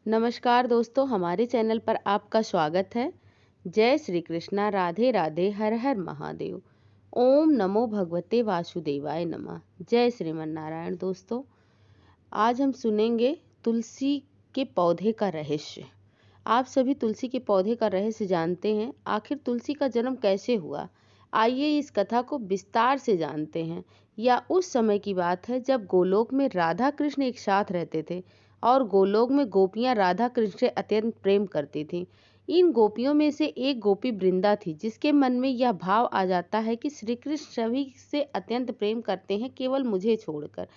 नमस्कार दोस्तों, हमारे चैनल पर आपका स्वागत है। जय श्री कृष्णा, राधे राधे, हर हर महादेव। ओम नमो भगवते वासुदेवाय नमः। जय श्रीमन नारायण। दोस्तों, आज हम सुनेंगे तुलसी के पौधे का रहस्य। आप सभी तुलसी के पौधे का रहस्य जानते हैं। आखिर तुलसी का जन्म कैसे हुआ? आइए इस कथा को विस्तार से जानते हैं। यह उस समय की बात है जब गोलोक में राधा कृष्ण एक साथ रहते थे और गोलोक में गोपियां राधा कृष्ण से अत्यंत प्रेम करती थीं। इन गोपियों में से एक गोपी वृंदा थी, जिसके मन में यह भाव आ जाता है कि श्री कृष्ण सभी से अत्यंत प्रेम करते हैं, केवल मुझे छोड़कर।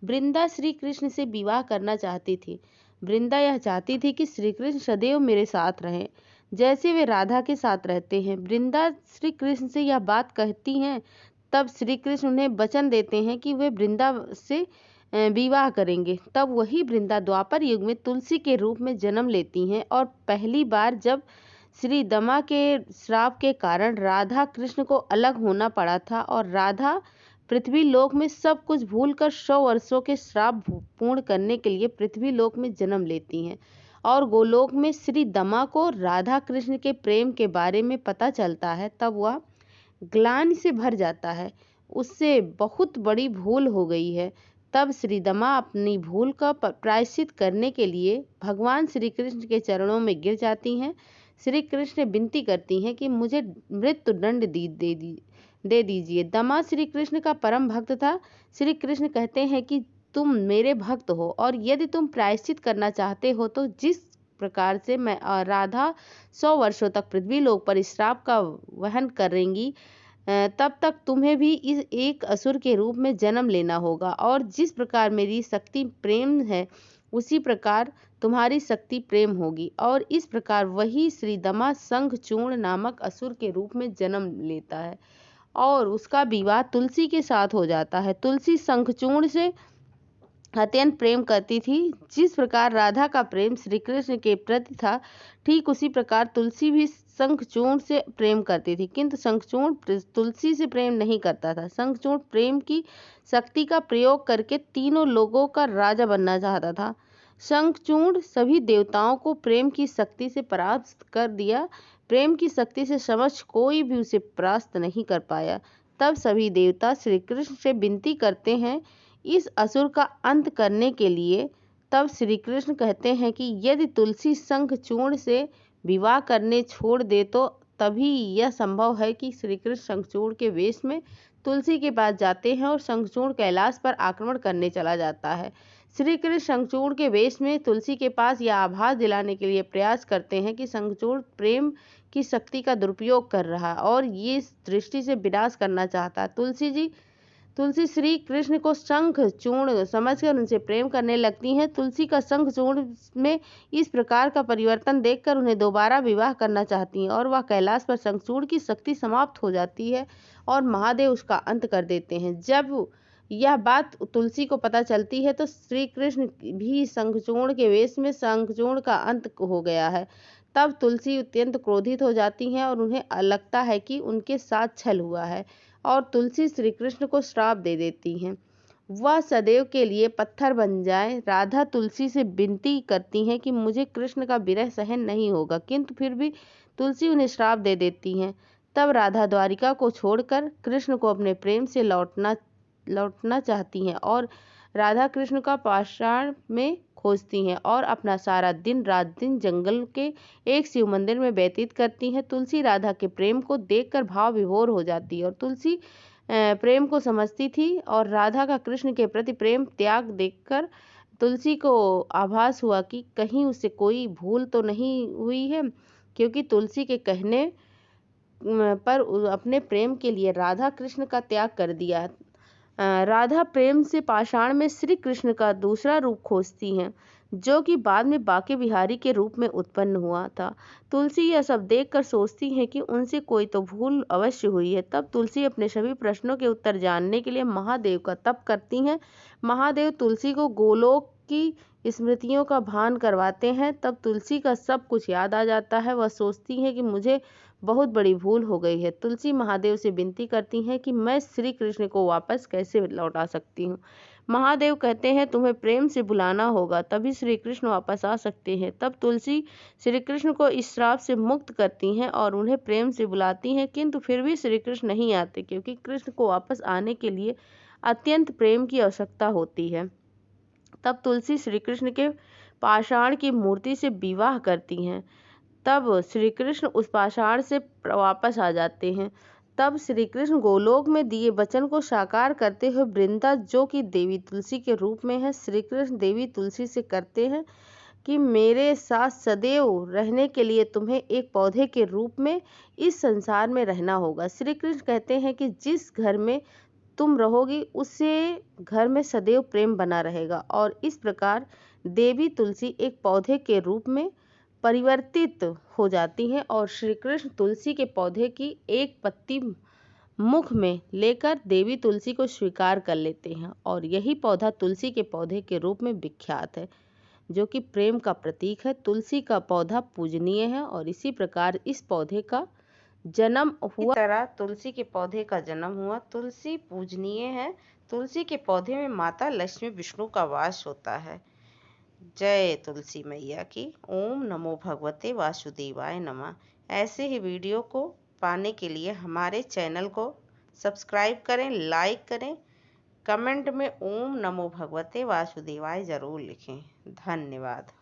वृंदा श्री कृष्ण से विवाह करना चाहती थी। वृंदा यह चाहती थी कि श्री कृष्ण सदैव मेरे साथ रहें, जैसे वे राधा के साथ रहते हैं। वृंदा श्री कृष्ण से यह बात कहती हैं, तब श्री कृष्ण उन्हें वचन देते हैं कि वे वृंदा से विवाह करेंगे। तब वही वृंदा द्वापर युग में तुलसी के रूप में जन्म लेती हैं और पहली बार जब श्री दमा के श्राप के कारण राधा कृष्ण को अलग होना पड़ा था और राधा पृथ्वी लोक में सब कुछ भूलकर 100 वर्षों के श्राप पूर्ण करने के लिए पृथ्वी लोक में जन्म लेती हैं और गोलोक में श्री दमा को राधा कृष्ण के प्रेम के बारे में पता चलता है। तब वह ग्लानि से भर जाता है, उससे बहुत बड़ी भूल हो गई है। तब श्रीदमा अपनी भूल का प्रायश्चित करने के लिए भगवान श्री कृष्ण के चरणों में गिर जाती हैं। श्री कृष्ण विनती करती हैं कि मुझे मृत्यु दंड दे दीजिए। दमा श्री कृष्ण का परम भक्त था। श्री कृष्ण कहते हैं कि तुम मेरे भक्त हो और यदि तुम प्रायश्चित करना चाहते हो तो जिस प्रकार से मैं राधा 100 वर्षों तक पृथ्वी लोक पर इस श्राप का वहन करेंगी, तब तक तुम्हें भी इस एक असुर के रूप में जन्म लेना होगा और जिस प्रकार मेरी शक्ति प्रेम है उसी प्रकार तुम्हारी शक्ति प्रेम होगी। और इस प्रकार वही श्रीदमा शंखचूर्ण नामक असुर के रूप में जन्म लेता है और उसका विवाह तुलसी के साथ हो जाता है। तुलसी शंखचूर्ण से अत्यंत प्रेम करती थी। जिस प्रकार राधा का प्रेम श्री कृष्ण के प्रति था, ठीक उसी प्रकार तुलसी भी शंखचूर्ण से प्रेम करती थी, किंतु शंखचूर्ण तुलसी से प्रेम नहीं करता था। शंखचूर्ण प्रेम की शक्ति का प्रयोग करके तीनों लोगों का राजा बनना चाहता था। शंखचूर्ण सभी देवताओं को प्रेम की शक्ति से परास्त कर दिया। प्रेम की शक्ति से समझ कोई भी उसे परास्त नहीं कर पाया। तब सभी देवता श्री कृष्ण से विनती करते हैं इस असुर का अंत करने के लिए। तब श्री कृष्ण कहते हैं कि यदि तुलसी शंखचूर्ण से विवाह करने छोड़ दे तो तभी यह संभव है कि श्री कृष्ण शंखचूर्ण के वेश में तुलसी के पास जाते हैं और शंखचूर्ण कैलाश पर आक्रमण करने चला जाता है। श्री कृष्ण शंखचूर्ण के वेश में तुलसी के पास यह आभास दिलाने के लिए प्रयास करते हैं कि शंखचूर्ण प्रेम की शक्ति का दुरुपयोग कर रहा है और ये इस दृष्टि से विनाश करना चाहता है। तुलसी श्री कृष्ण को शंख चूर्ण समझकर उनसे प्रेम करने लगती हैं। तुलसी का शंख चूर्ण में इस प्रकार का परिवर्तन देखकर उन्हें दोबारा विवाह करना चाहती हैं और वह कैलाश पर शंखचूर्ण की शक्ति समाप्त हो जाती है और महादेव उसका अंत कर देते हैं। जब यह बात तुलसी को पता चलती है तो श्री कृष्ण भी शंखचूर्ण के वेश में शंखचूर्ण का अंत हो गया है। तब तुलसी अत्यंत क्रोधित हो जाती हैं और उन्हें लगता है कि उनके साथ छल हुआ है और तुलसी श्री कृष्ण को श्राप दे देती हैं, वह सदैव के लिए पत्थर बन जाए। राधा तुलसी से विनती करती हैं कि मुझे कृष्ण का विरह सहन नहीं होगा, किंतु फिर भी तुलसी उन्हें श्राप दे देती हैं। तब राधा द्वारिका को छोड़कर कृष्ण को अपने प्रेम से लौटना चाहती हैं और राधा कृष्ण का पाषाण में खोजती हैं और अपना सारा दिन जंगल के एक शिव मंदिर में व्यतीत करती हैं। तुलसी राधा के प्रेम को देखकर भाव विभोर हो जाती है और तुलसी प्रेम को समझती थी और राधा का कृष्ण के प्रति प्रेम त्याग देखकर तुलसी को आभास हुआ कि कहीं उसे कोई भूल तो नहीं हुई है, क्योंकि तुलसी के कहने पर अपने प्रेम के लिए राधा कृष्ण का त्याग कर दिया। राधा प्रेम से पाषाण में श्री कृष्ण का दूसरा रूप खोजती हैं, जो कि बाद में बाके बिहारी के रूप में उत्पन्न हुआ था। तुलसी यह सब देखकर सोचती हैं कि उनसे कोई तो भूल अवश्य हुई है। तब तुलसी अपने सभी प्रश्नों के उत्तर जानने के लिए महादेव का तप करती हैं। महादेव तुलसी को गोलोक की स्मृतियों का भान करवाते हैं। तब तुलसी का सब कुछ याद आ जाता है। वह सोचती है कि मुझे बहुत बड़ी भूल हो गई है। तुलसी महादेव से विनती करती हैं कि मैं श्री कृष्ण को वापस कैसे लौटा सकती हूँ। महादेव कहते हैं तुम्हें प्रेम से बुलाना होगा, तभी श्री कृष्ण वापस आ सकते हैं। तब तुलसी श्री कृष्ण को इस श्राप से मुक्त करती हैं और उन्हें प्रेम से बुलाती हैं, किंतु फिर भी श्री कृष्ण नहीं आते, क्योंकि कृष्ण को वापस आने के लिए अत्यंत प्रेम की आवश्यकता होती है। तब तुलसी श्री कृष्ण के पाषाण की मूर्ति से विवाह करती हैं। तब श्री कृष्ण उस पाषाण से वापस आ जाते हैं। तब श्री कृष्ण गोलोक में दिए वचन को साकार करते हुए वृंदा, जो कि देवी तुलसी के रूप में है, श्री कृष्ण देवी तुलसी से करते हैं कि मेरे साथ सदैव रहने के लिए तुम्हें एक पौधे के रूप में इस संसार में रहना होगा। श्री कृष्ण कहते हैं कि जिस घर में तुम रहोगी उससे घर में सदैव प्रेम बना रहेगा, और इस प्रकार देवी तुलसी एक पौधे के रूप में परिवर्तित हो जाती हैं और श्री कृष्ण तुलसी के पौधे की एक पत्ती मुख में लेकर देवी तुलसी को स्वीकार कर लेते हैं, और यही पौधा तुलसी के पौधे के रूप में विख्यात है, जो कि प्रेम का प्रतीक है। तुलसी का पौधा पूजनीय है और इसी प्रकार इस पौधे का जन्म हुआ। इस तरह तुलसी के पौधे का जन्म हुआ। तुलसी पूजनीय है। तुलसी के पौधे में माता लक्ष्मी विष्णु का वास होता है। जय तुलसी मैया की। ओम नमो भगवते वासुदेवाय नमः। ऐसे ही वीडियो को पाने के लिए हमारे चैनल को सब्सक्राइब करें, लाइक करें, कमेंट में ओम नमो भगवते वासुदेवाय जरूर लिखें। धन्यवाद।